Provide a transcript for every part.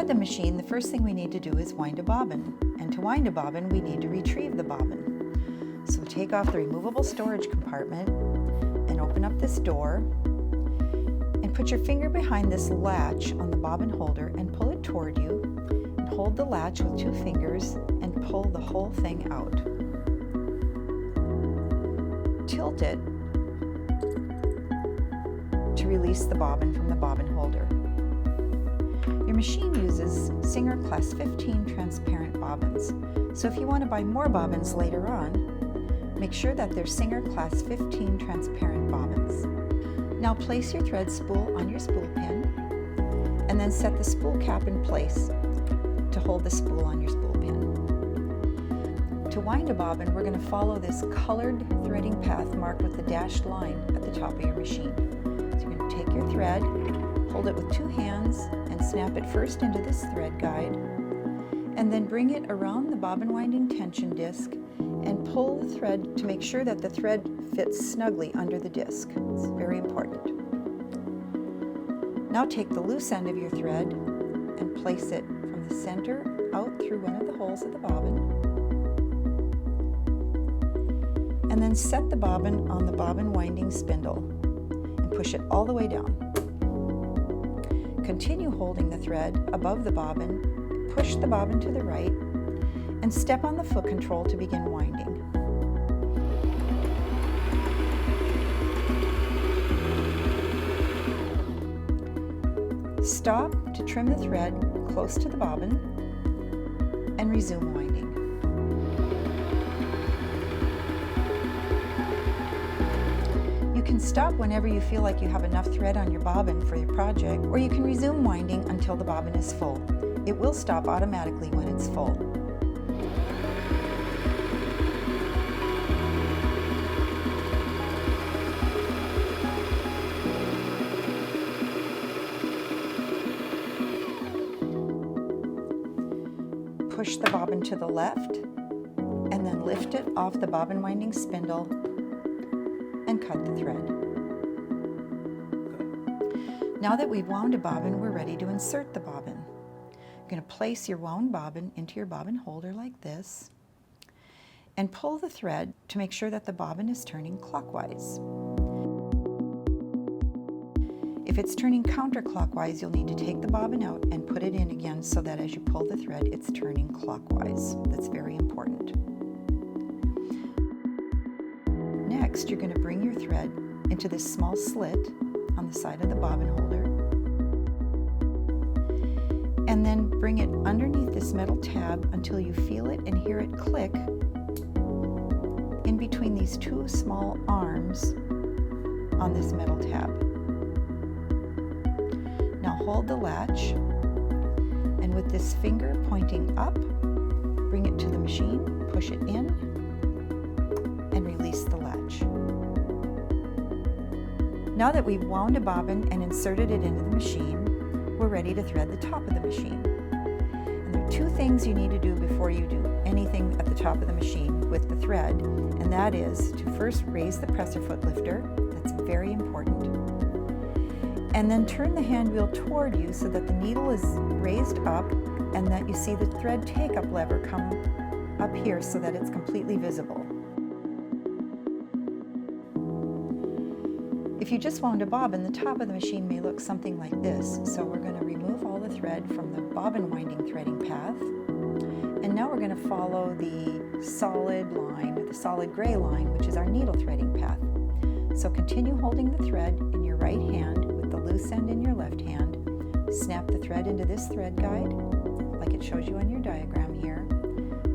start the machine, the first thing we need to do is wind a bobbin. And to wind a bobbin, we need to retrieve the bobbin. So take off the removable storage compartment and open up this door and put your finger behind this latch on the bobbin holder and pull it toward you, and hold the latch with 2 fingers and pull the whole thing out. Tilt it to release the bobbin from the bobbin holder. Your machine uses Singer Class 15 transparent bobbins, so if you want to buy more bobbins later on, make sure that they're Singer Class 15 transparent bobbins. Now place your thread spool on your spool pin, and then set the spool cap in place to hold the spool on your spool pin. To wind a bobbin, we're going to follow this colored threading path marked with the dashed line at the top of your machine. So you're going to take your thread, hold it with 2 hands, and snap it first into this thread guide, and then bring it around the bobbin winding tension disc and pull the thread to make sure that the thread fits snugly under the disc. It's very important. Now take the loose end of your thread and place it from the center out through one of the holes of the bobbin, and then set the bobbin on the bobbin winding spindle and push it all the way down. Continue holding the thread above the bobbin, push the bobbin to the right, and step on the foot control to begin winding. Stop to trim the thread close to the bobbin and resume winding. You can stop whenever you feel like you have enough thread on your bobbin for your project, or you can resume winding until the bobbin is full. It will stop automatically when it's full. Push the bobbin to the left and then lift it off the bobbin winding spindle and cut the thread. Now that we've wound a bobbin, we're ready to insert the bobbin. You're going to place your wound bobbin into your bobbin holder like this and pull the thread to make sure that the bobbin is turning clockwise. If it's turning counterclockwise, you'll need to take the bobbin out and put it in again so that as you pull the thread, it's turning clockwise. That's very important. Next, you're going to bring your thread into this small slit on the side of the bobbin holder, and then bring it underneath this metal tab until you feel it and hear it click in between these 2 small arms on this metal tab. Now hold the latch, and with this finger pointing up, bring it to the machine, push it in, and release the latch. Now that we've wound a bobbin and inserted it into the machine, we're ready to thread the top of the machine. And there are 2 things you need to do before you do anything at the top of the machine with the thread, and that is to first raise the presser foot lifter. That's very important. And then turn the hand wheel toward you so that the needle is raised up and that you see the thread take-up lever come up here so that it's completely visible. If you just wound a bobbin, the top of the machine may look something like this. So we're going to remove all the thread from the bobbin winding threading path. And now we're going to follow the solid line, or the solid gray line, which is our needle threading path. So continue holding the thread in your right hand with the loose end in your left hand. Snap the thread into this thread guide, like it shows you on your diagram here,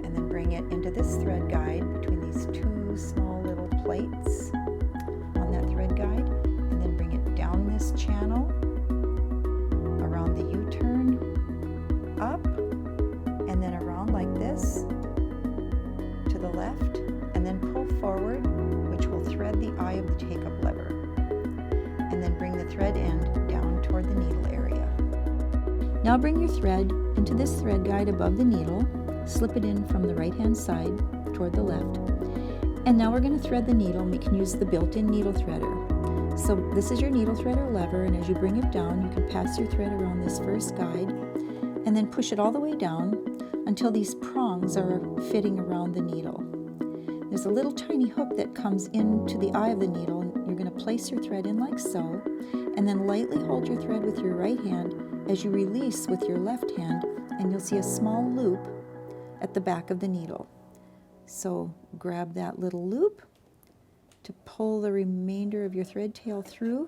and then bring it into this thread guide between these 2 small little plates on that thread guide, and then bring it down this channel, around the U-turn, up, and then around like this to the left, and then pull forward, which will thread the eye of the take-up lever, and then bring the thread end down toward the needle area. Now bring your thread into this thread guide above the needle, slip it in from the right-hand side toward the left, and now we're going to thread the needle, and we can use the built-in needle threader. So this is your needle threader lever, and as you bring it down, you can pass your thread around this first guide, and then push it all the way down until these prongs are fitting around the needle. There's a little tiny hook that comes into the eye of the needle, and you're going to place your thread in like so, and then lightly hold your thread with your right hand as you release with your left hand, and you'll see a small loop at the back of the needle. So grab that little loop to pull the remainder of your thread tail through,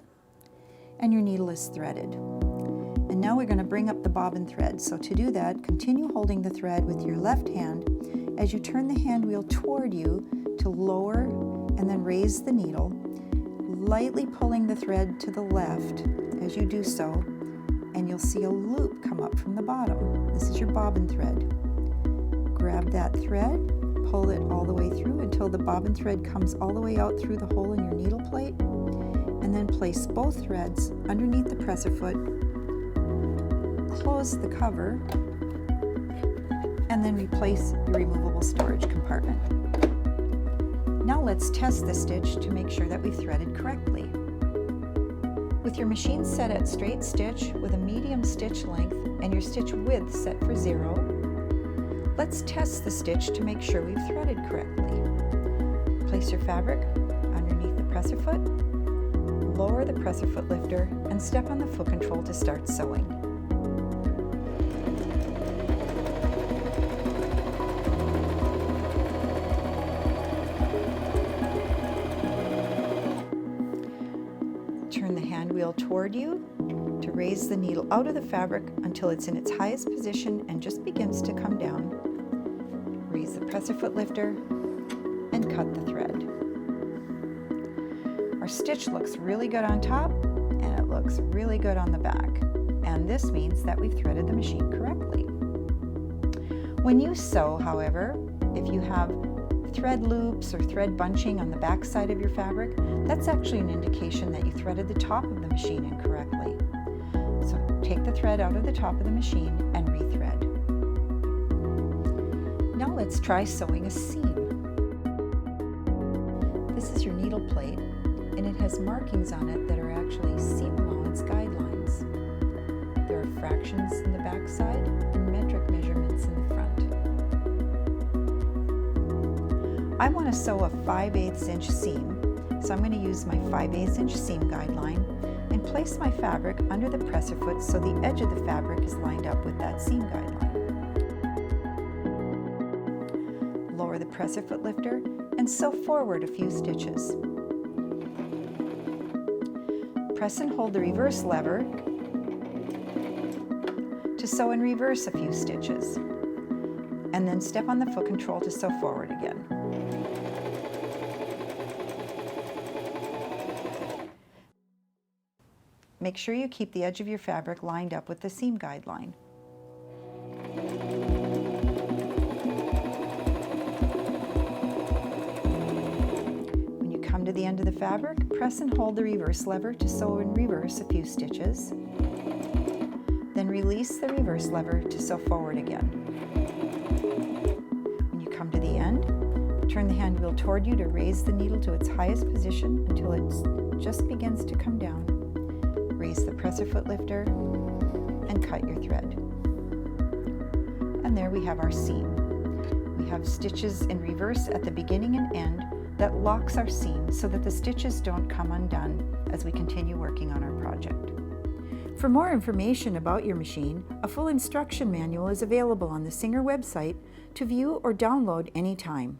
and your needle is threaded. And now we're going to bring up the bobbin thread. So to do that, continue holding the thread with your left hand as you turn the hand wheel toward you to lower and then raise the needle, lightly pulling the thread to the left as you do so, and you'll see a loop come up from the bottom. This is your bobbin thread. Grab that thread, pull it all the way through until the bobbin thread comes all the way out through the hole in your needle plate, and then place both threads underneath the presser foot, close the cover, and then replace your removable storage compartment. Now let's test the stitch to make sure that we've threaded correctly. With your machine set at straight stitch with a medium stitch length and your stitch width set for 0, let's test the stitch to make sure we've threaded correctly. Place your fabric underneath the presser foot, lower the presser foot lifter, and step on the foot control to start sewing. Turn the hand wheel toward you to raise the needle out of the fabric until it's in its highest position and just begins to come down. Raise the presser foot lifter and cut the thread. Our stitch looks really good on top and it looks really good on the back, and this means that we've threaded the machine correctly. When you sew, however, if you have thread loops or thread bunching on the back side of your fabric, that's actually an indication that you threaded the top of the machine incorrectly. So take the thread out of the top of the machine and rethread. Now let's try sewing a seam. This is your needle plate, and it has markings on it that are actually seam allowance guidelines. There are fractions in the back side and metric measurements in the front. I want to sew a 5/8 inch seam, so I'm going to use my 5/8 inch seam guideline and place my fabric under the presser foot so the edge of the fabric is lined up with that seam guideline. Lower the presser foot lifter and sew forward a few stitches. Press and hold the reverse lever to sew in reverse a few stitches, and then step on the foot control to sew forward again. Make sure you keep the edge of your fabric lined up with the seam guideline. When you come to the end of the fabric, press and hold the reverse lever to sew in reverse a few stitches. Then release the reverse lever to sew forward again. When you come to the end, turn the hand wheel toward you to raise the needle to its highest position until it just begins to come down. Raise the presser foot lifter and cut your thread. And there we have our seam. We have stitches in reverse at the beginning and end that locks our seam so that the stitches don't come undone as we continue working on our project. For more information about your machine, a full instruction manual is available on the Singer website to view or download anytime.